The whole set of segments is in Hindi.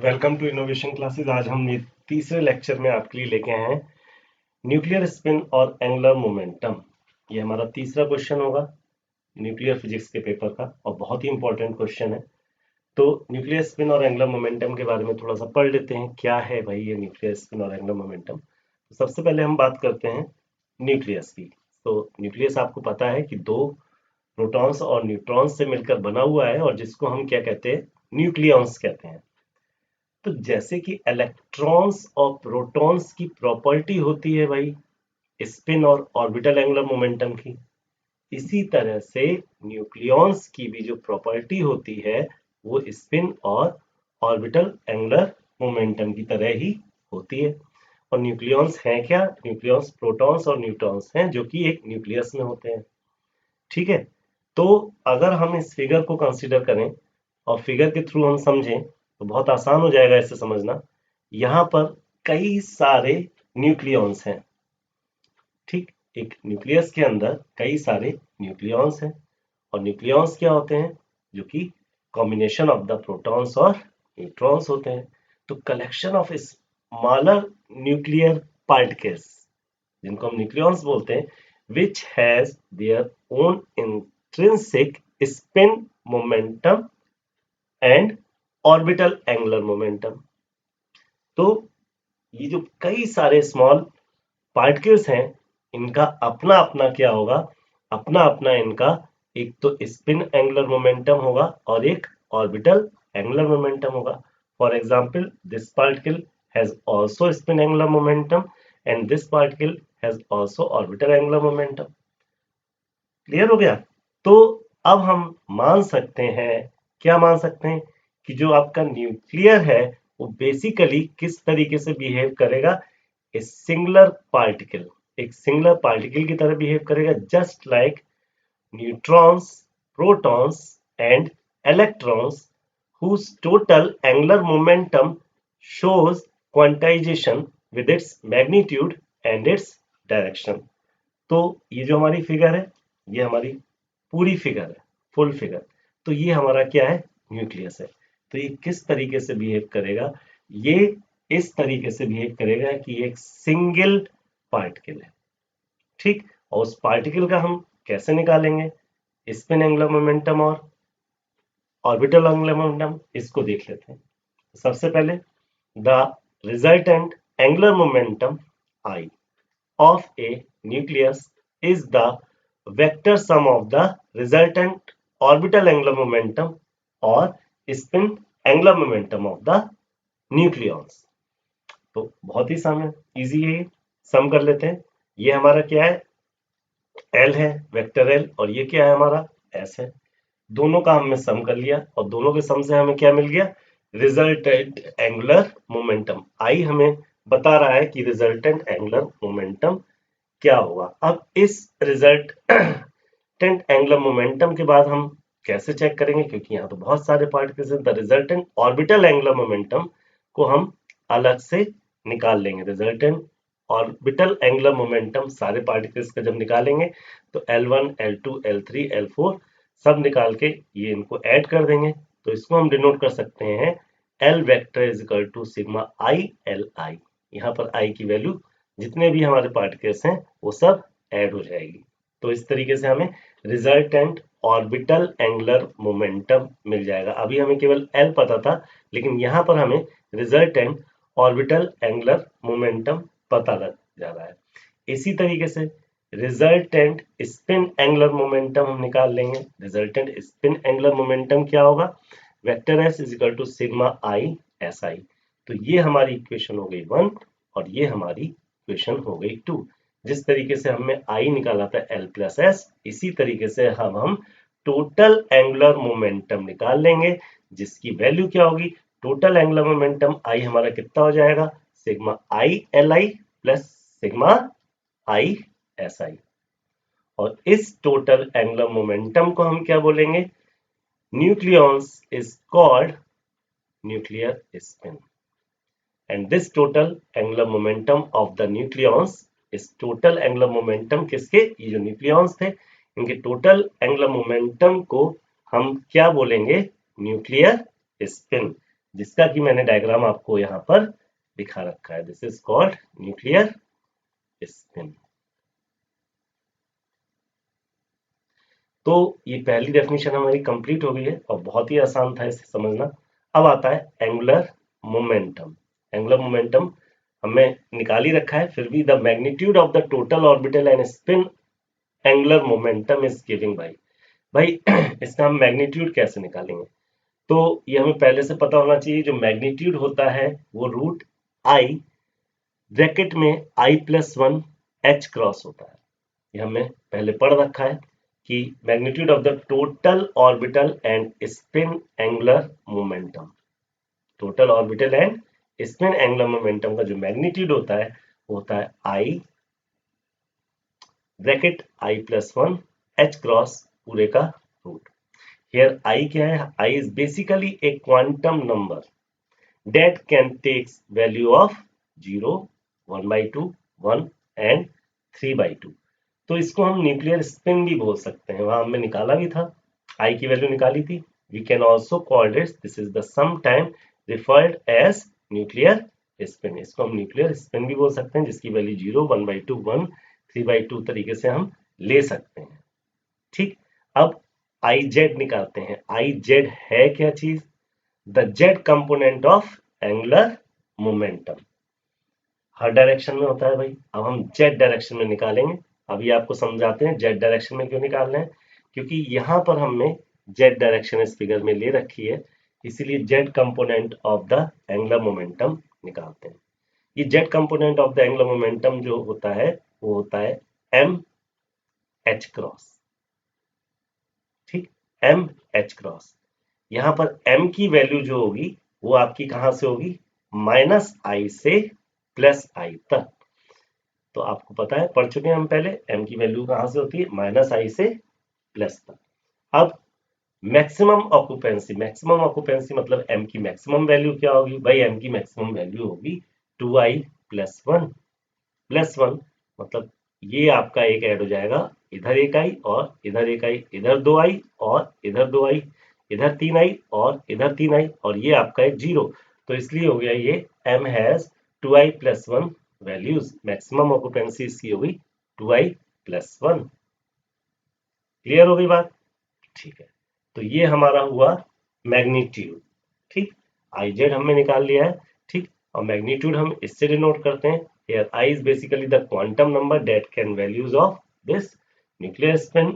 Welcome to innovation classes. आज हम ये तीसरे लेक्चर में आपके लिए लेके आए हैं न्यूक्लियर स्पिन और एंगुलर मोमेंटम। ये हमारा तीसरा क्वेश्चन होगा न्यूक्लियर फिजिक्स के पेपर का और बहुत ही इंपॉर्टेंट क्वेश्चन है। तो न्यूक्लियर स्पिन और एंगुलर मोमेंटम के बारे में थोड़ा सा पढ़ लेते हैं, क्या है भाई ये न्यूक्लियर स्पिन और एंगुलर मोमेंटम। तो सबसे पहले हम बात करते हैं न्यूक्लियस की। तो न्यूक्लियस आपको पता है कि दो प्रोटॉन्स और न्यूट्रॉन्स से मिलकर बना हुआ है और जिसको हम क्या कहते हैं, न्यूक्लियॉन्स कहते हैं। तो जैसे कि इलेक्ट्रॉन्स और प्रोटॉन्स की प्रॉपर्टी होती है भाई स्पिन और ऑर्बिटल एंगुलर मोमेंटम की, इसी तरह से न्यूक्लियॉन्स की भी जो प्रॉपर्टी होती है वो स्पिन और ऑर्बिटल एंगुलर मोमेंटम की तरह ही होती है। और न्यूक्लियॉन्स हैं क्या? न्यूक्लियॉन्स प्रोटॉन्स और न्यूट्रॉन्स हैं जो कि एक न्यूक्लियस में होते हैं। ठीक है। तो अगर हम इस फिगर को कंसीडर करें और फिगर के थ्रू हम समझें तो बहुत आसान हो जाएगा इसे समझना। यहाँ पर कई सारे न्यूक्लियॉन्स हैं। ठीक, एक न्यूक्लियस के अंदर कई सारे न्यूक्लियॉन्स हैं और न्यूक्लियॉन्स क्या होते हैं? जो कि कॉम्बिनेशन ऑफ द प्रोटॉन्स और न्यूट्रॉन्स होते हैं। तो collection of smaller nuclear particles, जिनको हम न्यूक्लियॉन्स बोलते हैं, which has their own intrinsic spin momentum and orbital angular momentum। तो ये जो कई सारे स्मॉल पार्टिकल्स हैं, इनका अपना अपना क्या होगा? अपना अपना इनका एक तो स्पिन एंगुलर मोमेंटम होगा और एक ऑर्बिटल एंगुलर मोमेंटम होगा। For example, this particle has also spin angular momentum and this particle has also orbital angular momentum. Clear हो गया? तो अब हम मान सकते हैं, क्या मान सकते हैं, कि जो आपका न्यूक्लियर है वो बेसिकली किस तरीके से बिहेव करेगा? ए सिंगुलर पार्टिकल, एक सिंगुलर पार्टिकल की तरह बिहेव करेगा, just like neutrons, protons and electrons whose total angular momentum shows quantization with its magnitude and its direction। तो ये जो हमारी फिगर है, ये हमारी पूरी फिगर है, फुल फिगर। तो ये हमारा क्या है? न्यूक्लियस है। तो ये किस तरीके से बिहेव करेगा? ये इस तरीके से बिहेव करेगा कि ये एक सिंगल पार्टिकल है। ठीक, और उस पार्टिकल का हम कैसे निकालेंगे स्पिन एंगुलर मोमेंटम और ऑर्बिटल एंगुलर मोमेंटम? इसको देख लेते हैं। सबसे पहले the resultant angular momentum I of a nucleus is the vector sum of the resultant orbital angular momentum or spin angular momentum of the nucleons। तो बहुत ही सामने इजी है, सम कर लेते हैं। ये हमारा क्या है? L है, वेक्टर L, और ये क्या है हमारा? S है। दोनों का हमने सम कर लिया और दोनों के सम से हमें क्या मिल गया? Resultant angular momentum. आई हमें बता रहा है कि रिजल्टेंट एंगुलर मोमेंटम क्या होगा। अब इस रिजल्टेंट एंगुलर मोमेंटम के बाद हम कैसे चेक करेंगे? क्योंकि यहाँ तो बहुत सारे पार्टिकल्स हैं, the resultant orbital angular momentum को हम अलग से निकाल लेंगे। रिजल्टेंट ऑर्बिटल एंगुलर मोमेंटम सारे पार्टिकल्स का जब निकालेंगे तो L1, L2, L3, L4 सब निकाल के ये इनको ऐड कर देंगे। तो इसको हम डिनोट कर सकते हैं L vector is equal to sigma i l i. यहाँ पर आई की वैल्यू जितने भी हमारे पार्टिकल्स हैं वो सब ऐड हो जाएगी। तो इस तरीके से हमें रिजल्टेंट ऑर्बिटल एंगुलर मोमेंटम मिल जाएगा। अभी हमें केवल L पता था, लेकिन यहाँ पर हमें रिजल्टेंट ऑर्बिटल एंगुलर मोमेंटम पता लग जा रहा है। इसी तरीके से रिजल्टेंट स्पिन एंगुलर मोमेंटम हम निकाल लेंगे। रिजल्टेंट स्पिन एंगुलर मोमेंटम क्या होगा? Vector s is equal to sigma i s i. तो ये हमारी इक्वेशन हो गई 1 और ये हमारी इक्वेशन हो गई 2। जिस तरीके से हमने आई निकाला था L प्लस एस, इसी तरीके से हम टोटल एंगुलर मोमेंटम निकाल लेंगे, जिसकी वैल्यू क्या होगी? टोटल एंगुलर मोमेंटम आई हमारा कितना हो जाएगा? Sigma i l I plus sigma i s आई। और इस टोटल एंगुलर मोमेंटम को हम क्या बोलेंगे? Nucleons is called nuclear spin. And this total angular momentum of the nucleons, इस टोटल एंगुलर मोमेंटम किसके? ये जो न्यूक्लियॉन्स थे इनके टोटल एंगुलर मोमेंटम को हम क्या बोलेंगे? Nuclear spin. जिसका कि मैंने डायग्राम आपको यहाँ पर दिखा रखा है। This is called nuclear spin. तो ये पहली डेफिनेशन हमारी कंप्लीट हो गई है और बहुत ही आसान था इसे समझना। अब आता है एंगुलर मोमेंटम। एंगुलर मोमेंटम हमें निकाल ही रखा है, फिर भी the magnitude of the total orbital and spin angular momentum is giving by. भाई इसका हम मैग्नीट्यूड कैसे निकालेंगे? तो ये हमें पहले से पता होना चाहिए। जो मैग्नीट्यूड होता है वो रूट आई ब्रैकेट में I+1 H क्रॉस होता है। ये हमने पहले पढ़ रखा है कि magnitude of the total orbital and spin angular momentum, total orbital and spin angular momentum का जो मैग्नीट्यूड होता है वो होता है I bracket I+1 H cross पूरे का रूट। Here I क्या है? I is basically a quantum number that can takes value of 0, 1/2, 1 and 3/2। तो इसको हम न्यूक्लियर स्पिन भी बोल सकते हैं, वहां हमने निकाला भी था, I की वैल्यू निकाली थी। We can also call this is the sometime referred as nuclear spin. इसको हम न्यूक्लियर स्पिन भी बोल सकते हैं, जिसकी वैल्यू 0, 1/2, 1, 3/2 तरीके से हम ले सकते हैं। ठीक, अब आई जेड निकालते हैं। आई जेड है क्या चीज? The Z component of angular momentum. Her direction में होता है भाई। अब हम जेड डायरेक्शन में निकालेंगे। अभी आपको समझाते हैं जेड डायरेक्शन में क्यों निकालना है, क्योंकि यहां पर हमने जेड डायरेक्शन इस फिगर में ले रखी है, इसीलिए Z component of the angular momentum निकालते हैं। ये Z component of the angular momentum जो होता है वो होता है एम एच क्रॉस। ठीक, एम एच क्रॉस। यहां पर m की वैल्यू जो होगी वो आपकी कहां से होगी? -i से +i तक। तो आपको पता है, पढ़ चुके हैं हम पहले, m की वैल्यू कहां से होती है? -i से प्लस तक। अब मैक्सिमम ऑक्यूपेंसी मतलब m की मैक्सिमम वैल्यू क्या होगी? भाई m की मैक्सिमम वैल्यू होगी 2i + 1 मतलब ये आपका एक ऐड हो जाएगा, इधर एक आई और इधर एक आई, इधर 2i और इधर 2i, इधर 3i और इधर 3i, और ये आपका है 0। तो इसलिए हो गया ये m has 2i + 1 values. Maximum occupancy इसकी होगी 2i + 1। क्लियर हो गई बात? ठीक है, तो ये हमारा हुआ मैग्नीट्यूड। ठीक, आई जेड हमने निकाल लिया है। ठीक, और मैग्नीट्यूड हम इससे डिनोट करते हैं। Here I is basically the quantum number that can values of this nuclear spin,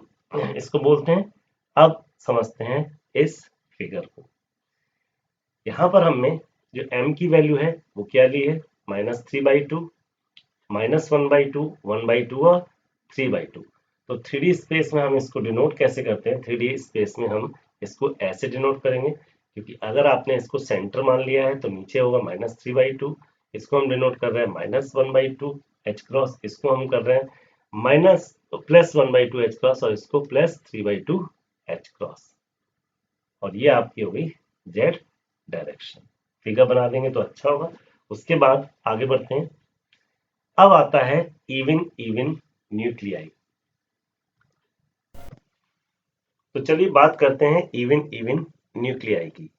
इसको बोलते हैं। अब समझते हैं इस फिगर को। यहां पर हमने जो m की वैल्यू है वो क्या ली है? -3/2, -1/2, 1/2 और 3/2। तो 3D स्पेस में हम इसको डिनोट कैसे करते हैं? 3D स्पेस में हम इसको ऐसे डिनोट करेंगे, क्योंकि अगर आपने इसको सेंटर मान लिया है तो नीचे होगा -3/2, इसको हम डिनोट कर रहे हैं -1/2 H क्रॉस, इसको हम कर रहे हैं +1/2 H क्रॉस और इसको +3/2 H क्रॉस, और ये आपकी हो गई जेड डायरेक्शन। फिगर बना देंगे तो अच्छा होगा। उसके बाद आगे बढ़ते हैं। अब आता है इवन न्यूक्लियाई। तो चलिए बात करते हैं इवन न्यूक्लियाई की।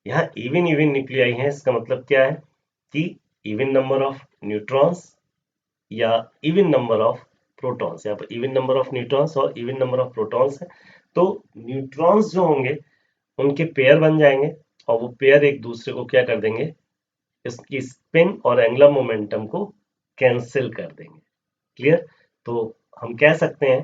यहाँ इवन न्यूक्लियाई है, इसका मतलब क्या है कि इवन नंबर ऑफ न्यूट्रॉन्स या इवन नंबर ऑफ प्रोटॉन्स। यहाँ पर इवन नंबर ऑफ न्यूट्रॉन्स और इवन नंबर ऑफ प्रोटॉन्स है। तो न्यूट्रॉन्स जो होंगे उनके पेयर बन जाएंगे और वो पेयर एक दूसरे को क्या कर देंगे? इसकी स्पिन और एंगुलर मोमेंटम को कैंसिल कर देंगे। क्लियर? तो हम कह सकते हैं,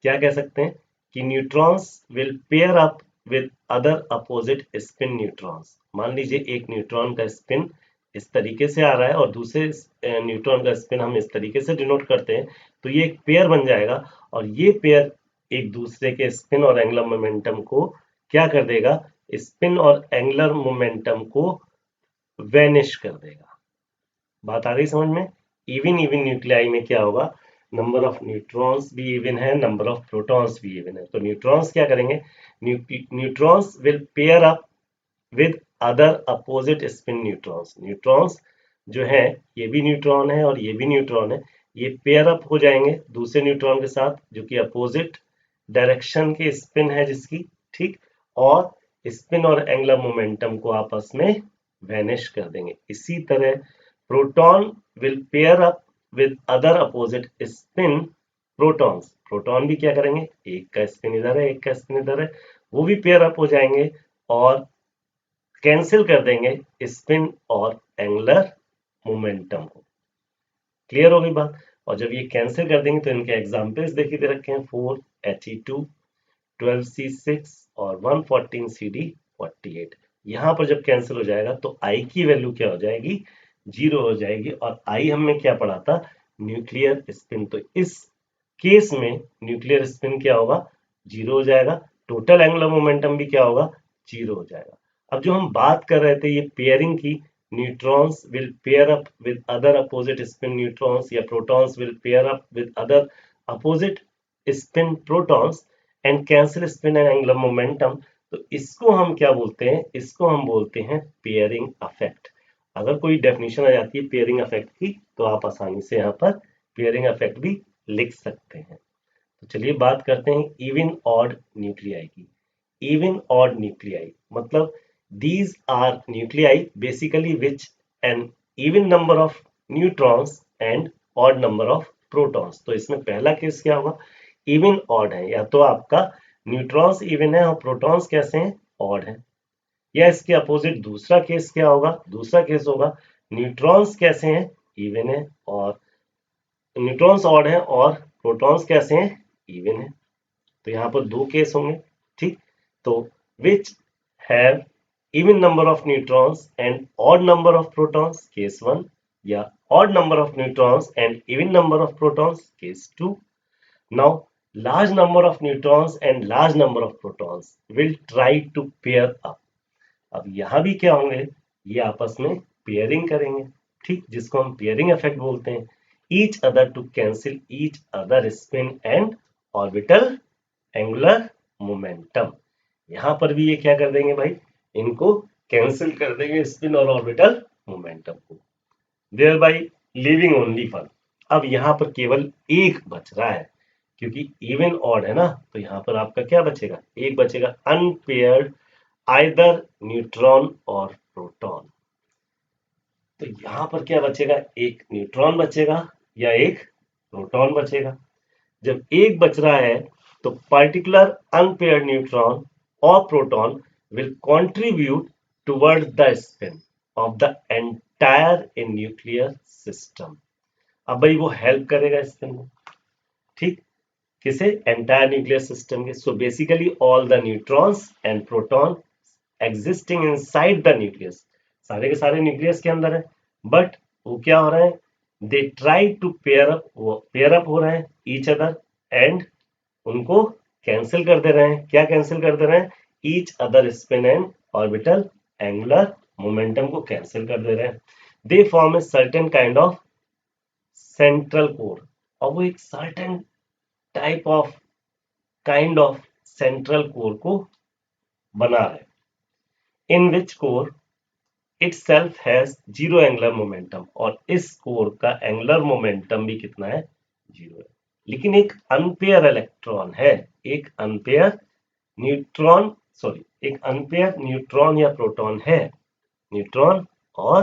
क्या कह सकते हैं कि neutrons will pair up with other opposite spin neutrons. मान लीजिए एक न्यूट्रॉन का स्पिन इस तरीके से आ रहा है और दूसरे न्यूट्रॉन का स्पिन हम इस तरीके से डिनोट करते हैं, तो ये एक पेयर बन जाएगा और ये पेयर एक दूसरे के स्पिन और एंगुलर मोमेंटम को क्या कर देगा? स्पिन और एंगुलर मोमेंटम को वेनिश कर देगा। बात आ गई समझ में? इवन न्यूक्लियाई में क्या होगा? नंबर ऑफ न्यूट्रॉन्स भी इवन है, नंबर ऑफ प्रोटॉन्स भी इवन है। तो न्यूट्रॉन्स क्या करेंगे? Neutrons will pair up with other opposite spin neutrons. Neutrons जो है, ये भी न्यूट्रॉन है और ये भी न्यूट्रॉन है, ये पेयर अप हो जाएंगे दूसरे न्यूट्रॉन के साथ जो कि अपोजिट डायरेक्शन के स्पिन है जिसकी। ठीक, और स्पिन और एंगुलर मोमेंटम को आपस में वैनिश कर देंगे। इसी तरह proton will pair up with other opposite spin protons. Proton भी क्या करेंगे, एक का स्पिन इधर है, एक का स्पिन इधर है, वो भी पेयर अप हो जाएंगे और कैंसिल कर देंगे स्पिन और एंगुलर मोमेंटम को। क्लियर हो गई बात। और जब ये कैंसिल कर देंगे तो इनके एग्जांपल्स देखिए दे रखे हैं, 4He2, 12C6 और 114CD48। यहाँ पर जब कैंसिल हो जाएगा तो आई की वैल्यू क्या हो जाएगी, 0 हो जाएगी। और आई हमने क्या पढ़ा था, न्यूक्लियर स्पिन। तो इस केस में न्यूक्लियर स्पिन क्या होगा, 0 हो जाएगा। टोटल एंगुलर मोमेंटम भी क्या होगा, 0 हो जाएगा। अब जो हम बात कर रहे थे ये पेयरिंग की, neutrons will pair up with other opposite spin neutrons या protons will pair up with other opposite spin protons and cancel spin and angular momentum. तो इसको हम क्या बोलते हैं, इसको हम बोलते हैं पेयरिंग इफेक्ट। अगर कोई डेफिनेशन आ जाती है पेयरिंग इफेक्ट की तो आप आसानी से यहाँ पर पेयरिंग इफेक्ट भी लिख सकते हैं। तो चलिए बात करते हैं इवन ऑड न्यूक्लियाई की। इवन ऑड न्यूक्लियाई मतलब these are nuclei basically which an even number of neutrons and odd number of protons। तो इसमें पहला केस क्या होगा, इवन ऑड है, या तो आपका न्यूट्रॉन्स इवन है और प्रोटॉन्स कैसे हैं, ऑड है। या इसके अपोजिट दूसरा केस क्या होगा, दूसरा केस होगा न्यूट्रॉन्स कैसे हैं, इवन है, और न्यूट्रॉन्स ऑड है और प्रोटॉन्स कैसे हैं, इवन है। तो यहाँ पर दो केस होंगे, ठीक। तो which have even number of neutrons and odd number of protons, case 1, या odd number of neutrons and even number of protons, case 2। Now large number of neutrons and large number of protons will try to pair up। अब यहां भी क्या होंगे, ये आपस में पेयरिंग करेंगे, ठीक, जिसको हम पेयरिंग इफेक्ट बोलते हैं। Each other to cancel each other spin and orbital angular momentum. यहां पर भी ये क्या कर देंगे भाई, इनको कैंसिल कर देंगे स्पिन और ऑर्बिटल मोमेंटम को, thereby leaving only one. अब यहां पर केवल एक बच रहा है, क्योंकि इवन ऑड है ना, तो यहां पर आपका क्या बचेगा, एक बचेगा, अनपेयर्ड आइदर न्यूट्रॉन और प्रोटॉन। तो यहां पर क्या बचेगा, एक न्यूट्रॉन बचेगा या एक प्रोटॉन बचेगा। जब एक बच रहा है तो पर्टिकुलर अनपेयर्ड न्यूट्रॉन और proton will contribute towards the spin of the entire in nuclear system। अब भाई वो हेल्प करेगा स्पिन में, ठीक, किसे, एंटायर न्यूक्लियर सिस्टम के। So basically all the neutrons and proton existing inside the nucleus, सारे के सारे न्यूक्लियस के अंदर है, बट वो क्या हो रहे हैं, they try to pair up, वो पेयर अप हो रहे हैं ईच अदर एंड उनको कैंसिल कर दे रहे हैं। क्या कैंसिल कर दे रहे हैं, each other spin and orbital angular momentum को कैंसिल कर दे रहे हैं। They form a certain kind of central core, और वो एक certain type of kind of central core को बना रहे हैं, in which core itself has zero angular momentum, और इस कोर का एंगुलर मोमेंटम भी कितना है, जीरो है। लेकिन एक अनपेयर इलेक्ट्रॉन है, एक अनपेयर न्यूट्रॉन, सॉरी, एक अनपेयर न्यूट्रॉन या प्रोटॉन है, न्यूट्रॉन और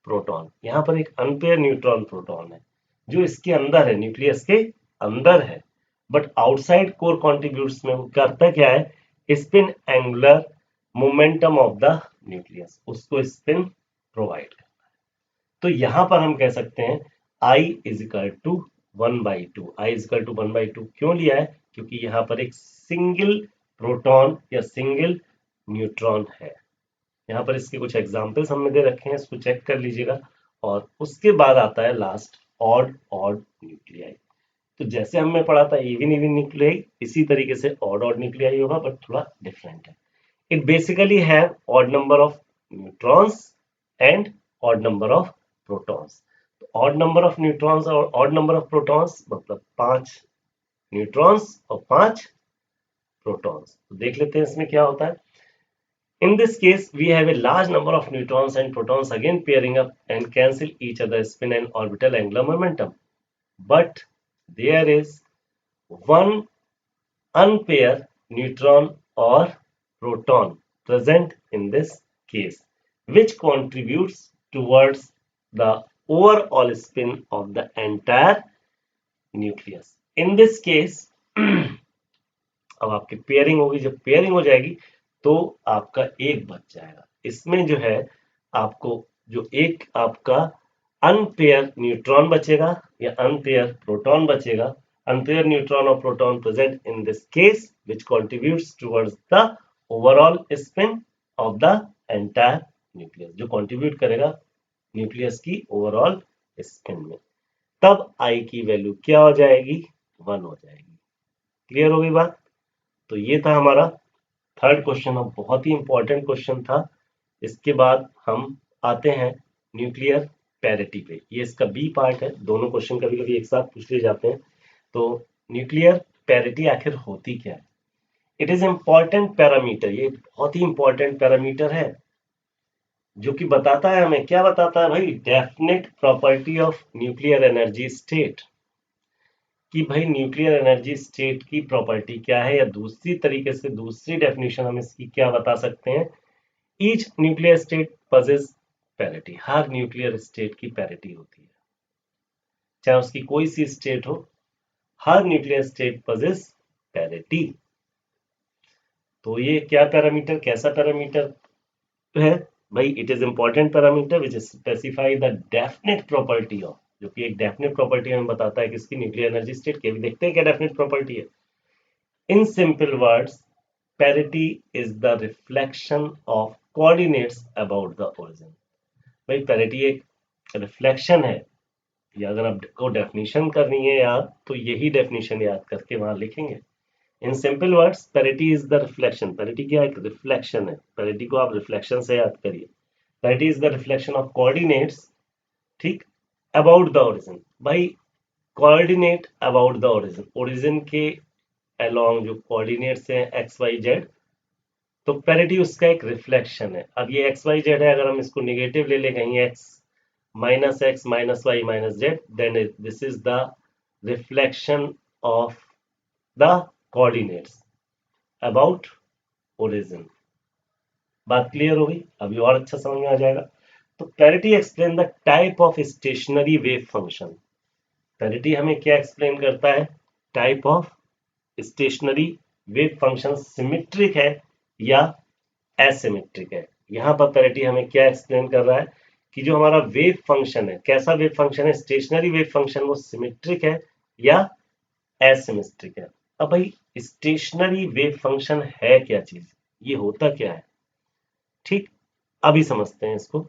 प्रोटॉन। यहाँ पर एक अनपेयर न्यूट्रॉन प्रोटॉन है जो इसके अंदर है, न्यूक्लियस के अंदर है, बट आउटसाइड कोर कॉन्ट्रीब्यूट्स में वो करता क्या है, spin angular momentum of the nucleus, उसको स्पिन प्रोवाइड करता है। तो यहां पर हम कह सकते हैं I is equal to 1/2। I is equal to 1/2 क्यों लिया है, क्योंकि यहाँ पर एक सिंगल प्रोटॉन या सिंगल न्यूट्रॉन है। यहाँ पर इसके कुछ एग्जाम्पल्स हमने दे रखे हैं, इसको चेक कर लीजिएगा। और उसके बाद आता है लास्ट ऑड ऑड न्यूक्लियाई। तो जैसे हमने पढ़ा था इवन इवन न्यूक्लियाई, इसी तरीके से ऑड ऑड न्यूक्लियाई होगा, बट थोड़ा डिफरेंट है। It basically have odd number of neutrons and odd number of protons। तो odd number of neutrons और odd number of protons मतलब 5 neutrons और 5 protons। तो देख लेते हैं इसमें क्या होता है। In this case, we have a large number of neutrons and protons again pairing up and cancel each other's spin and orbital angular momentum. But there is one unpaired neutron or proton present in this case। which contributes towards the overall spin of the entire nucleus. In this case अब आपकी पेयरिंग होगी, जब पेयरिंग हो जाएगी तो आपका एक बच जाएगा। इसमें जो है आपको जो एक आपका अनपेयर न्यूट्रॉन बचेगा या अनपेयर प्रोटॉन बचेगा, अनपेयर न्यूट्रॉन और proton present in this case which contributes towards the overall spin off the entire nucleus, जो कंट्रीब्यूट करेगा न्यूक्लियस की ओवरऑल स्पिन में। तब आई की वैल्यू क्या हो जाएगी? 1 हो जाएगी। क्लियर हो गई बात? तो ये था हमारा थर्ड क्वेश्चन, अब बहुत ही इंपॉर्टेंट क्वेश्चन था। इसके बाद हम आते हैं न्यूक्लियर पैरिटी पे। ये इसका बी पार्ट है, दोनों क्वेश्चन कभी कभी एक साथ पूछ लिए जाते हैं। तो न्यूक्लियर पैरिटी आखिर होती क्या है? इट इज इंपॉर्टेंट पैरामीटर, ये बहुत ही इंपॉर्टेंट पैरामीटर है जो कि बताता है हमें, क्या बताता है भाई? Definite property of nuclear energy state, कि भाई न्यूक्लियर एनर्जी स्टेट की प्रॉपर्टी क्या है, या दूसरी तरीके से दूसरी डेफिनेशन हम इसकी क्या बता सकते हैं? Each nuclear state possesses parity, हर न्यूक्लियर स्टेट की पैरिटी होती है, चाहे उसकी कोई सी स्टेट हो, हर न्यूक्लियर स्टेट पजेस पैरिटी। तो ये क्या पैरामीटर, कैसा पैरामीटर है भाई? It is important parameter which specify the definite property of, जो कि एक डेफिनेट प्रॉपर्टी हमें बताता है किसकी? न्यूक्लियर एनर्जी स्टेट की। अभी देखते हैं क्या डेफिनेट प्रॉपर्टी है। In simple words, parity is the reflection of coordinates about the origin. भाई पैरिटी एक रिफ्लेक्शन है, या अगर आपको डेफिनेशन करनी है याद तो यही डेफिनेशन याद करके वहां लिखेंगे। In simple words, parity is the reflection, parity क्या? एक रिफ्लेक्शन है, पैरिटी को आप रिफ्लेक्शन से याद करिए। Parity is the reflection of coordinates, ठीक, अबाउट द ओरिजिन। भाई coordinate about the origin, origin के अलोंग जो कोऑर्डिनेट्स हैं एक्स वाई जेड, तो पैरिटी उसका एक रिफ्लेक्शन है। अब ये एक्स वाई जेड है, अगर हम इसको निगेटिव ले लें कहीं x minus y minus z, then this is the reflection of the coordinates about origin. बात क्लियर हो गई? अभी और अच्छा समझ में आ जाएगा। तो parity explain the type of stationary wave function. Parity हमें क्या एक्सप्लेन करता है? Type of stationary wave function symmetric है या एसिमेट्रिक है। यहां पर पैरिटी हमें क्या एक्सप्लेन कर रहा है कि जो हमारा वेव फंक्शन है, कैसा वेव फंक्शन है? स्टेशनरी वेव फंक्शन, वो सिमेट्रिक है या एसिमेट्रिक है। अब भाई स्टेशनरी वेव फंक्शन है क्या चीज, ये होता क्या है? ठीक, अभी समझते हैं इसको।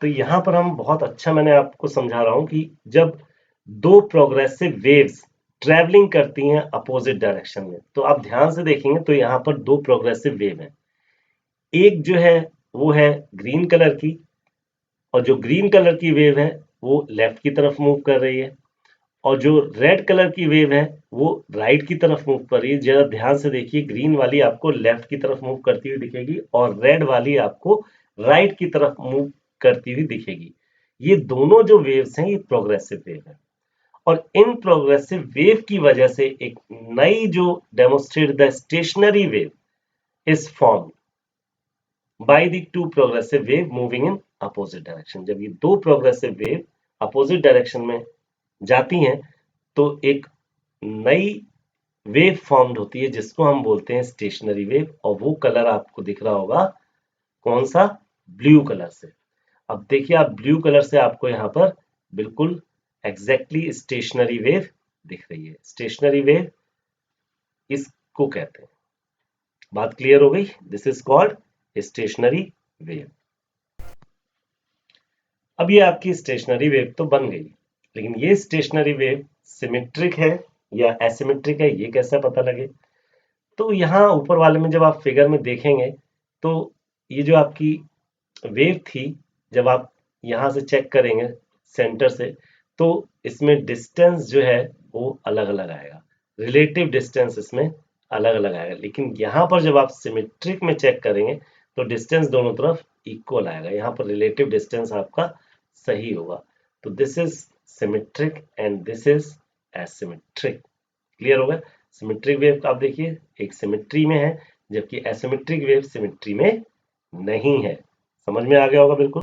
तो यहां पर हम बहुत अच्छा, मैंने आपको समझा रहा हूं कि जब दो प्रोग्रेसिव वेव्स ट्रेवलिंग करती हैं अपोजिट डायरेक्शन में, तो आप ध्यान से देखेंगे तो यहां पर दो प्रोग्रेसिव वेव हैं। एक जो है वो है ग्रीन कलर की, और जो ग्रीन कलर की वेव है वो लेफ्ट की तरफ मूव कर रही है, और जो रेड कलर की वेव है वो राइट की तरफ मूव कर रही है। जरा ध्यान से देखिए, ग्रीन वाली आपको लेफ्ट की तरफ मूव करती हुई दिखेगी और रेड वाली आपको राइट की तरफ मूव करती हुई दिखेगी। ये दोनों जो वेव्स हैं ये प्रोग्रेसिव वेव है, और इन प्रोग्रेसिव वेव की वजह से एक नई जो demonstrate the stationary wave is form by the two progressive wave moving in opposite direction. जब ये दो प्रोग्रेसिव वेव अपोजिट डायरेक्शन में जाती हैं तो एक नई वेव फॉर्म्ड होती है जिसको हम बोलते हैं स्टेशनरी वेव, और वो कलर आपको दिख रहा होगा कौन सा? ब्लू कलर से। अब देखिए आप, ब्लू कलर से आपको यहाँ पर बिल्कुल एग्जैक्टली स्टेशनरी वेव दिख रही है। स्टेशनरी वेव इसको कहते हैं। बात क्लियर हो गई? This is called stationary wave. अब ये आपकी स्टेशनरी वेव तो बन गई, लेकिन ये स्टेशनरी वेव सिमेट्रिक है या एसिमेट्रिक है, ये कैसे पता लगे? तो यहाँ ऊपर वाले में जब आप फिगर में देखेंगे तो ये जो आपकी वेव थी, जब आप यहाँ से चेक करेंगे सेंटर से, तो इसमें डिस्टेंस जो है वो अलग अलग आएगा, रिलेटिव डिस्टेंस इसमें अलग अलग आएगा। लेकिन यहाँ पर जब आप सिमेट्रिक में चेक करेंगे तो डिस्टेंस दोनों तरफ इक्वल आएगा, यहाँ पर रिलेटिव डिस्टेंस आपका सही होगा। तो this is symmetric and this is asymmetric. Clear होगा? सिमेट्रिक वेव आप देखिए एक सिमेट्री में है, जबकि एसिमेट्रिक वेव सिमेट्री में नहीं है। समझ में आ गया होगा बिल्कुल।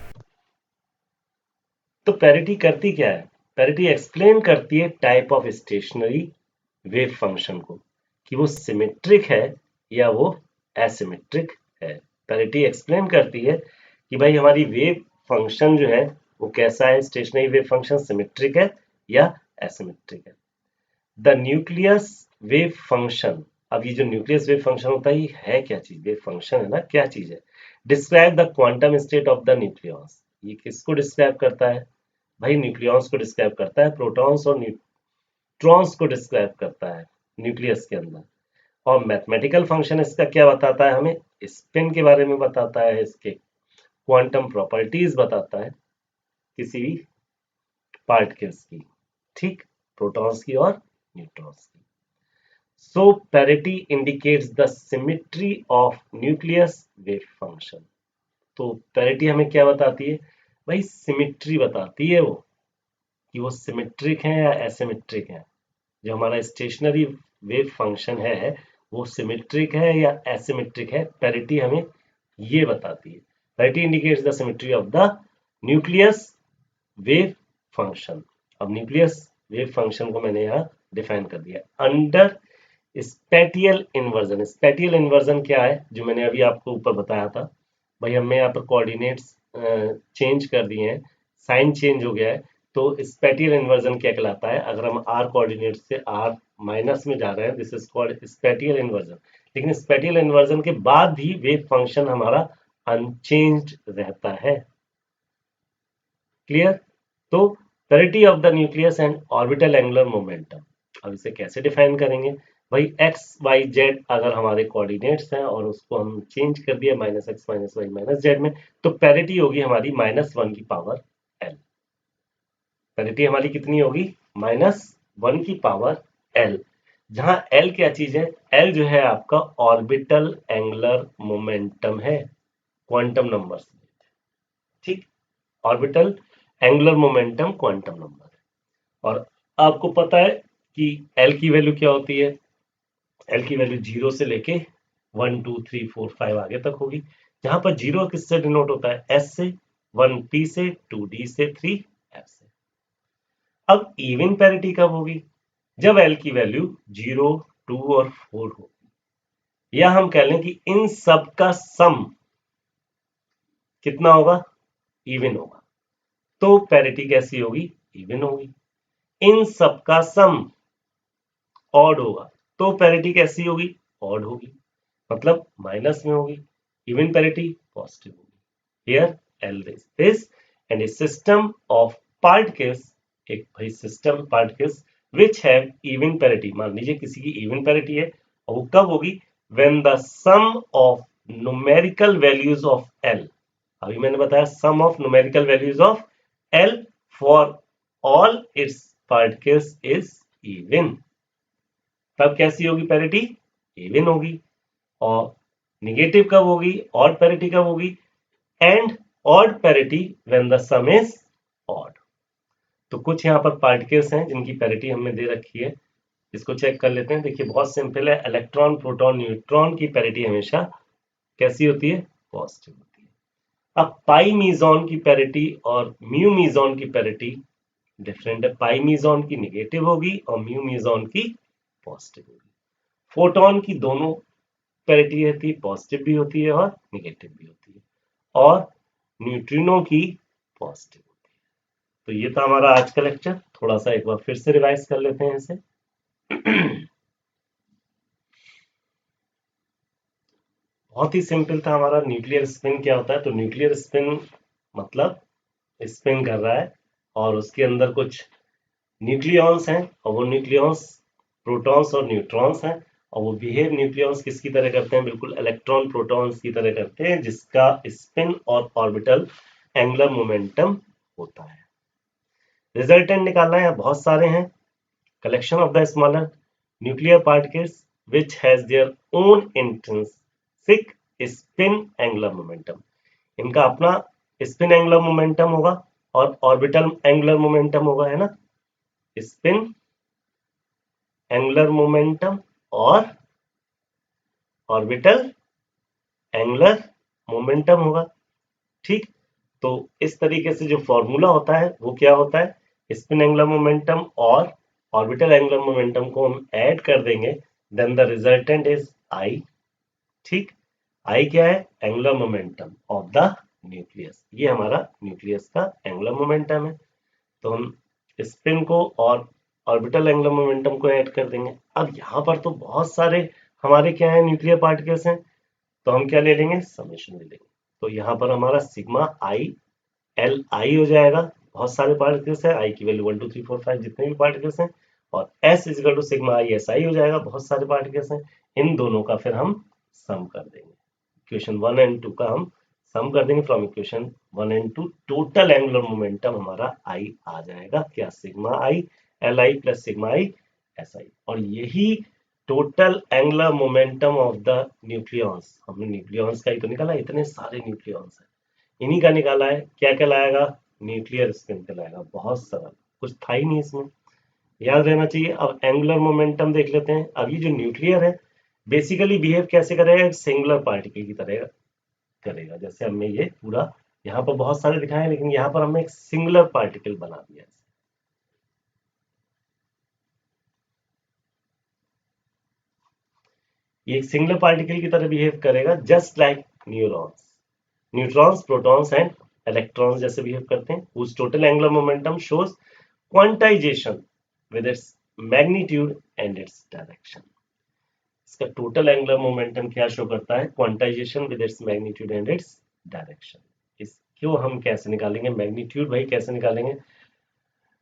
तो पैरिटी करती क्या है? पैरिटी एक्सप्लेन करती है type of stationary wave function को, कि वो सिमेट्रिक है या वो एसिमेट्रिक है। पैरिटी एक्सप्लेन करती है कि भाई हमारी वेव फंक्शन जो है वो कैसा है, स्टेशनरी वेव फंक्शन सिमेट्रिक है या एसिमेट्रिक है। द न्यूक्लियस वेव फंक्शन, अब ये जो न्यूक्लियस वेव फंक्शन होता है ये है क्या चीज? वेव फंक्शन है ना, क्या चीज है? Describe the quantum state of the nucleus. ये किसको डिस्क्राइब करता है? भाई न्यूक्लियस को डिस्क्राइब करता है, प्रोटॉन्स और न्यूट्रॉन्स को डिस्क्राइब करता है न्यूक्लियस के अंदर। और मैथमेटिकल फंक्शन इसका क्या बताता है? हमें स्पिन के बारे में बताता है, इसके क्वांटम प्रॉपर्टीज बताता है किसी भी पार्टिकल्स की, ठीक, प्रोटॉन्स की और न्यूट्रॉन्स की। So parity indicates the symmetry of nucleus wave function. तो पैरिटी हमें क्या बताती है? भाई सिमेट्री बताती है वो, कि वो सिमेट्रिक है या एसिमेट्रिक है। जो हमारा स्टेशनरी वेव फंक्शन है वो सिमेट्रिक है या एसिमेट्रिक है, पैरिटी हमें ये बताती है। Parity indicates the symmetry of the nucleus wave function. अब न्यूक्लियस वेव फंक्शन को मैंने यहाँ डिफाइन कर दिया under spatial inversion. Spatial inversion क्या है? जो मैंने अभी आपको ऊपर बताया था, भाई हमने यहाँ पर कोऑर्डिनेट्स चेंज कर दिए हैं, साइन चेंज हो गया है, तो स्पैटियल इन्वर्जन क्या कहलाता है? अगर हम आर कोऑर्डिनेट से आर माइनस में जा रहे हैं, this is called spatial inversion. लेकिन स्पैटियल इन्वर्जन के बाद भी वेव फंक्शन हमारा अनचेंज्ड रहता है। क्लियर? तो parity of the nucleus and orbital angular momentum, अब इसे कैसे डिफाइन करेंगे? भाई एक्स वाई जेड अगर हमारे कोऑर्डिनेट्स हैं और उसको हम चेंज कर दिया minus x minus y minus z में, तो पैरिटी होगी हमारी -1 की पावर एल। पैरिटी हमारी कितनी होगी? -1 की पावर एल। जहां एल क्या चीज है? एल जो है आपका ऑर्बिटल एंगुलर मोमेंटम है, क्वांटम नंबर, ठीक, orbital angular momentum quantum number है। और आपको पता है कि एल की वैल्यू क्या होती है? एल की वैल्यू 0 से लेके 1 2 3 4 5 आगे तक होगी। जहां पर 0 किससे डिनोट होता है? एस से, 1 पी से, 2 डी से, 3 एफ से। अब इवन पैरिटी कब होगी? जब एल की वैल्यू 0 2 और 4 होगी, या हम कह लें कि इन सब का सम कितना होगा? इवन होगा। तो पैरिटी कैसी होगी? इवन होगी। इन सब का सम ऑड होगा, तो पैरिटी कैसी होगी? ऑड होगी, मतलब माइनस में होगी। इवन पैरिटी पॉजिटिव होगी। Here L is this and A system of particles, एक भाई system particles which have even parity, मान लीजिए किसी की इवन पैरिटी है, और वो कब होगी? When the sum of numerical values of L, अभी मैंने बताया sum of numerical values of L for all its particles is even. तब कैसी होगी पैरिटी? इवन होगी। और निगेटिव कब होगी? ऑड पैरिटी कब होगी? And odd parity when the some is odd. तो कुछ यहाँ पर पार्टिकल्स हैं जिनकी पैरिटी हमने दे रखी है, इसको चेक कर लेते हैं। देखिए बहुत सिंपल है, इलेक्ट्रॉन प्रोटॉन न्यूट्रॉन की पैरिटी हमेशा कैसी होती है? पॉजिटिव होती है। अब पाई मीजॉन की पैरिटी और म्यू मीजॉन की पैरिटी डिफरेंट है। पाई मीजॉन की निगेटिव होगी और म्यू मीजॉन की पॉजिटिव होगी। फोटोन की दोनों पैरिटी रहती है, पॉजिटिव भी होती है और निगेटिव भी होती है, और न्यूट्रिनो की पॉजिटिव होती है। तो ये था हमारा आज का लेक्चर। थोड़ा सा एक बार फिर से रिवाइज कर लेते हैं इसे। बहुत ही सिंपल था हमारा। न्यूक्लियर स्पिन क्या होता है? तो न्यूक्लियर स्पिन मतलब स्पिन कर रहा है और उसके अंदर कुछ न्यूक्लियॉन्स हैं, और वो न्यूक्लियॉन्स प्रोटॉन्स और न्यूट्रॉन्स हैं, और वो बिहेव न्यूक्लियॉन्स किसकी तरह करते हैं? बिल्कुल इलेक्ट्रॉन प्रोटॉन्स की तरह करते हैं, जिसका स्पिन और ऑर्बिटल एंगुलर मोमेंटम होता है। रिजल्टेंट निकालना है, बहुत सारे हैं। Collection of the smaller nuclear particles which has their own intrinsic spin angular momentum, इनका अपना स्पिन एंगुलर मोमेंटम होगा और ऑर्बिटल एंगुलर मोमेंटम होगा, है ना? स्पिन एंगुलर मोमेंटम और ऑर्बिटल एंगुलर मोमेंटम होगा। ठीक, तो इस तरीके से जो फॉर्मूला होता है वो क्या होता है, स्पिन एंगुलर मोमेंटम और ऑर्बिटल एंगुलर मोमेंटम को हम ऐड कर देंगे, then the resultant is I. ठीक, आई क्या है, angular momentum of the nucleus, ये हमारा न्यूक्लियस का एंगुलर मोमेंटम है। तो हम स्पिन को और ऑर्बिटल एंगुलर मोमेंटम को ऐड कर देंगे। अब यहाँ पर तो बहुत सारे हमारे क्या है, न्यूक्लियर पार्टिकल्स हैं, तो हम क्या ले लेंगे, समेशन ले लेंगे। तो यहाँ पर हमारा सिग्मा आई एल आई हो जाएगा, बहुत सारे पार्टिकल्स हैं, आई की वैल्यू 1 2 3 4 5 जितने भी पार्टिकल्स हैं, और s is equal to sigma i s i हो जाएगा, बहुत सारे पार्टिकल्स हैं। इन दोनों का फिर हम सम कर देंगे, इक्वेशन 1 एंड 2 का हम सम कर देंगे from equation 1 and 2। Total angular momentum हमारा आई आ जाएगा क्या, sigma i l I plus sigma i s आई। और यही total angular momentum of the nucleons, हमने न्यूक्लियॉन्स का ही तो निकाला, इतने सारे न्यूक्लियॉन्स हैं, इन्हीं का निकाला है। क्या कहलाएगा, न्यूक्लियर स्पिन कहलाएगा। बहुत सरल, कुछ था ही नहीं इसमें, याद रहना चाहिए। अब एंगुलर मोमेंटम देख लेते हैं। अब ये जो न्यूक्लियर है बेसिकली बिहेव कैसे करेगा, सिंगुलर पार्टिकल की तरह करेगा। जैसे हमने ये पूरा यहाँ पर बहुत सारे दिखाए, लेकिन यहाँ पर हमने एक सिंगुलर पार्टिकल बना दिया है। ये एक सिंगुलर पार्टिकल की तरह बिहेव करेगा, just like neurons, neutrons, protons and electrons जैसे बिहेव करते हैं। whose total angular momentum shows quantization with its magnitude and its direction। इसका टोटल एंगुलर मोमेंटम क्या शो करता है, quantization with its magnitude and its direction. इसको हम कैसे निकालेंगे, मैग्नीट्यूड भाई कैसे निकालेंगे,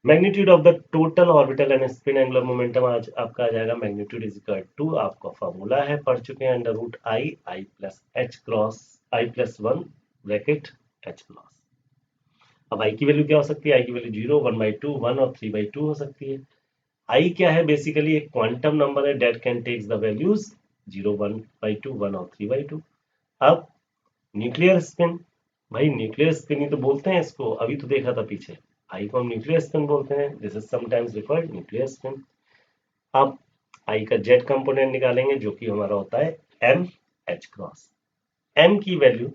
magnitude of the total orbital and spin angular momentum आज आपका आ जाएगा, मैग्नीट्यूड इज इक्वल टू, आपका फॉर्मूला है, पढ़ चुके हैं, under root I I plus h cross I plus 1 bracket h cross. अब आई की वैल्यू क्या हो सकती है, आई की वैल्यू 0 1/2 1 और 3/2 हो सकती है। आई क्या है, बेसिकली एक क्वांटम नंबर है that can takes the values 0 1/2 1 और 3/2। अब न्यूक्लियर स्पिन, भाई न्यूक्लियर स्पिन ही तो बोलते हैं इसको, अभी तो देखा था पीछे, आई को हम न्यूक्लियर स्पिन बोलते हैं, this is sometimes referred nuclear spin. अब आई का जेड कंपोनेंट निकालेंगे जो कि हमारा होता है एम एच क्रॉस। एम की वैल्यू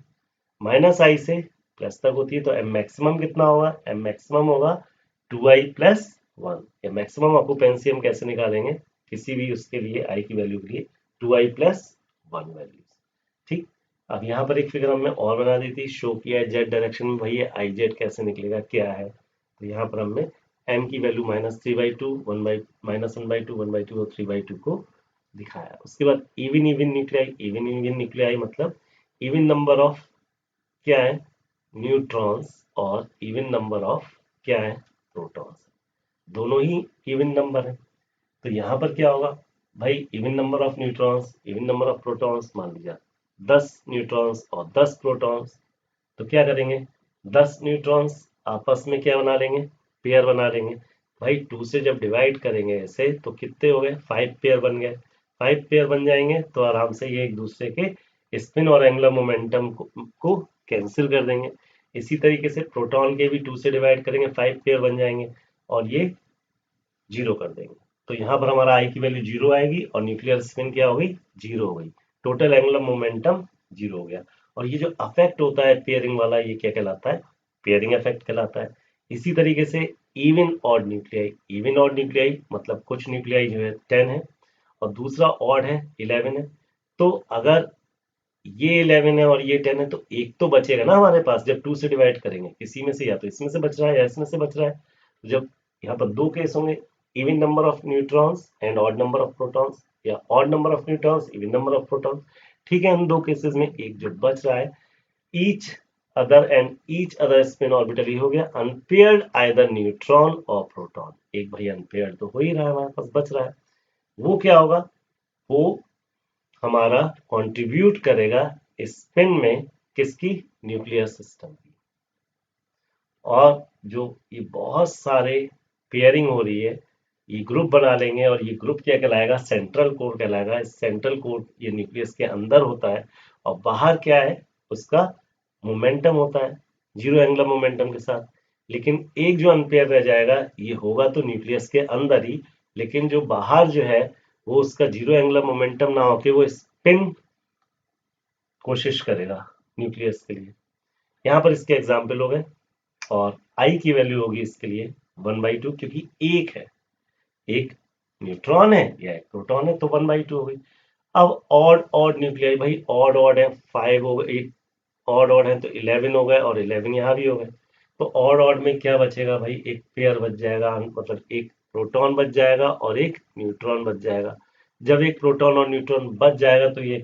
माइनस आई से प्लस तक होती है, तो एम मैक्सिमम कितना होगा, एम मैक्सिमम होगा 2i प्लस 1। ये मैक्सिमम ऑक्यूपेंसी हम कैसे निकालेंगे, किसी भी उसके लिए आई की वैल्यू के लिए 2i प्लस 1 वैल्यू। ठीक, अब यहाँ पर एक फिगर हमने और बना दी थी, शो किया है जेड डायरेक्शन में, भाई ये आई जेड कैसे निकलेगा क्या है। तो यहाँ पर हमने एम की वैल्यू -3/2 -1/2 1/2 और 3/2 को दिखाया। उसके बाद even even nuclei, even even nuclei मतलब इवन नंबर ऑफ क्या है, न्यूट्रॉन्स, और इवन नंबर ऑफ क्या है, प्रोटॉन्स, दोनों ही इवन नंबर है। तो यहाँ पर क्या होगा भाई, even number of neutrons even number of protons, मान लीजिए 10 न्यूट्रॉन्स और 10 प्रोटॉन्स, तो क्या करेंगे, 10 न्यूट्रॉन्स आपस में क्या बना लेंगे, पेयर बना लेंगे। भाई 2 से जब डिवाइड करेंगे ऐसे तो कितने हो गए, 5 पेयर बन गए। 5 पेयर बन जाएंगे तो आराम से ये एक दूसरे के स्पिन और एंगुलर मोमेंटम को कैंसिल कर देंगे। इसी तरीके से प्रोटॉन के भी 2 से डिवाइड करेंगे, 5 पेयर बन जाएंगे और ये 0 कर देंगे। तो यहाँ पर हमारा आई की वैल्यू 0 आएगी और न्यूक्लियर स्पिन क्या हो गई, 0 हो गई, टोटल एंगुलर मोमेंटम 0 हो गया। और ये जो अफेक्ट होता है पेयरिंग वाला, ये क्या कहलाता है, पेयरिंग इफेक्ट कहलाता है। इसी तरीके से even odd nuclei, even odd nuclei मतलब कुछ न्यूक्लियाई जो है 10 है और दूसरा ऑड है 11 है। तो अगर ये 11 है और ये 10 है तो एक तो बचेगा ना हमारे पास, जब 2 से डिवाइड करेंगे किसी में से, या तो इसमें से बच रहा है या इसमें से बच रहा है। तो जब यहाँ पर दो केस होंगे, even number of neutrons and odd number of protons, या odd number of neutrons even number of protons. ठीक है, इन दो केसेस में एक जो बच रहा है, each other and each other spin orbital, ही हो गया अनपेयर्ड आइदर न्यूट्रॉन और प्रोटॉन। एक भाई अनपेयर्ड तो हो ही रहा है, हमारे पास बच रहा है, वो क्या होगा, वो हमारा कंट्रीब्यूट करेगा स्पिन में, किसकी, न्यूक्लियर सिस्टम की। और जो ये बहुत सारे पेयरिंग हो रही है, ये ग्रुप बना लेंगे और ये ग्रुप क्या कहलाएगा, सेंट्रल कोर कहलाएगा। इस सेंट्रल कोर ये न्यूक्लियस के अंदर होता है और बाहर क्या है, उसका मोमेंटम होता है जीरो एंगुलर मोमेंटम के साथ। लेकिन एक जो अनपेयर रह जाएगा, ये होगा तो न्यूक्लियस के अंदर ही, लेकिन जो बाहर जो है वो उसका जीरो एंगुलर मोमेंटम ना होके वो स्पिन कोशिश करेगा न्यूक्लियस के लिए। यहाँ पर इसके एग्जाम्पल हो गए, और आई की वैल्यू होगी इसके लिए 1/2, क्योंकि एक है, एक न्यूट्रॉन है या एक प्रोटॉन है, तो 1/2 हो गई। अब ऑड ऑड न्यूक्लियाई, भाई ऑड ऑड है, 5 हो गए, ऑड ऑड है तो 11 हो गए, और 11 यहाँ भी हो गए। तो ऑड ऑड में क्या बचेगा भाई, एक पेयर बच जाएगा, मतलब एक प्रोटॉन बच जाएगा और एक न्यूट्रॉन बच जाएगा। जब एक प्रोटॉन और न्यूट्रॉन बच जाएगा तो ये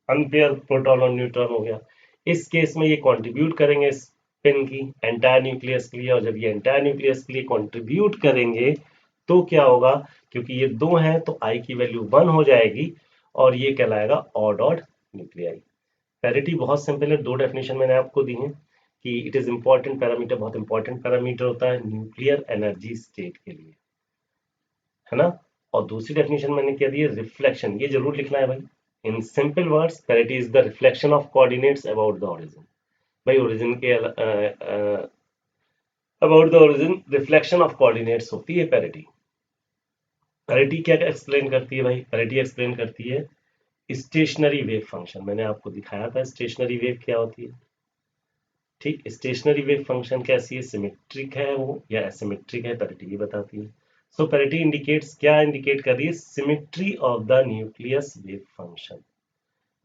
अनपेयर प्रोटॉन और न्यूट्रॉन हो गया। इस केस में ये कंट्रीब्यूट करेंगे स्पिन की एंटायर न्यूक्लियस के लिए, और जब ये एंटायर न्यूक्लियस के लिए कंट्रीब्यूट करेंगे तो क्या होगा, क्योंकि ये दो हैं तो आई की वैल्यू 1 हो जाएगी, और ये कहलाएगा ऑड ऑड न्यूक्लियाई। पैरिटी बहुत सिंपल है, दो डेफिनेशन मैंने आपको दी है कि इट इज इंपॉर्टेंट पैरामीटर, बहुत इंपॉर्टेंट पैरामीटर होता है न्यूक्लियर एनर्जी स्टेट के लिए, है ना। और दूसरी डेफिनेशन मैंने क्या दी है, रिफ्लेक्शन, ये जरूर लिखना है भाई। In simple words, parity is the reflection of coordinates about the origin. भाई ओरिजिन के about the origin reflection of coordinates होती है पैरिटी। पैरिटी क्या एक्सप्लेन करती है भाई, पैरिटी एक्सप्लेन करती है स्टेशनरी वेव फंक्शन। मैंने आपको दिखाया था स्टेशनरी वेव क्या होती है। ठीक, स्टेशनरी वेव फंक्शन कैसी है, सिमेट्रिक है वो या एसिमेट्रिक है, पैरिटी ये बताती है। सो पैरिटी इंडिकेट्स, क्या इंडिकेट कर रही है, symmetry of the nucleus wave function.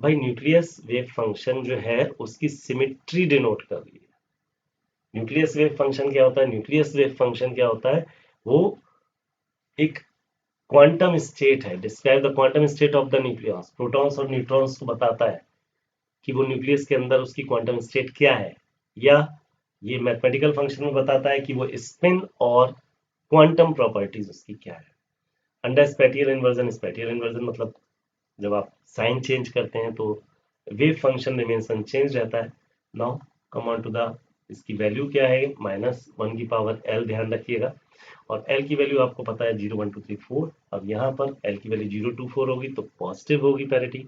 भाई न्यूक्लियस वेव फंक्शन जो है उसकी सिमेट्री डिनोट कर रही है। न्यूक्लियस वेव फंक्शन क्या होता है, न्यूक्लियस वेव फंक्शन क्या होता है, वो एक क्वांटम स्टेट है, describe the quantum state of the nucleus, protons और न्यूट्रॉन्स को बताता है कि वो न्यूक्लियस के अंदर उसकी क्वांटम स्टेट क्या है, या ये मैथमेटिकल फंक्शन में बताता है कि वो स्पिन और क्वांटम प्रॉपर्टीज उसकी क्या है। Under spatial inversion, spatial inversion मतलब जब आप साइन चेंज करते हैं तो वेव फंक्शन रिमेन्स अनचेंज रहता है। Now come on to the, इसकी वैल्यू क्या है, -1 की पावर l, ध्यान रखिएगा। और l की वैल्यू आपको पता है 0 1 2 3 4। अब यहाँ पर l की वैल्यू 0 2 4 होगी तो पॉजिटिव होगी पैरिटी,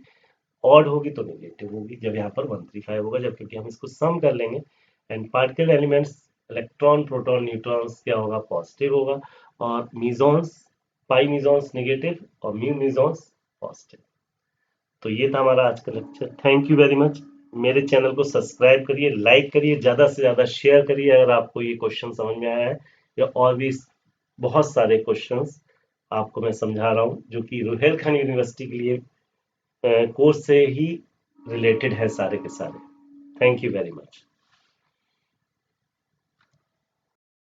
ऑड होगी तो नेगेटिव होगी। जब यहाँ पर 1 3 5 होगा, जब क्योंकि हम इसको सम कर लेंगे, and particle elements electron proton neutrons क्या होगा, पॉजिटिव होगा, और मीजॉन्स, पाई मीजॉन्स नेगेटिव और म्यू मीजॉन्स पॉजिटिव। तो ये था हमारा आज का lecture. Thank you very much. मेरे चैनल को सब्सक्राइब करिए, लाइक करिए, ज़्यादा से ज़्यादा शेयर करिए अगर आपको ये क्वेश्चन समझ में आया है, या और भी बहुत सारे क्वेश्चंस आपको मैं समझा रहा हूँ जो कि रुहेलखंड यूनिवर्सिटी के लिए कोर्स से ही रिलेटेड है सारे के सारे। Thank you very much.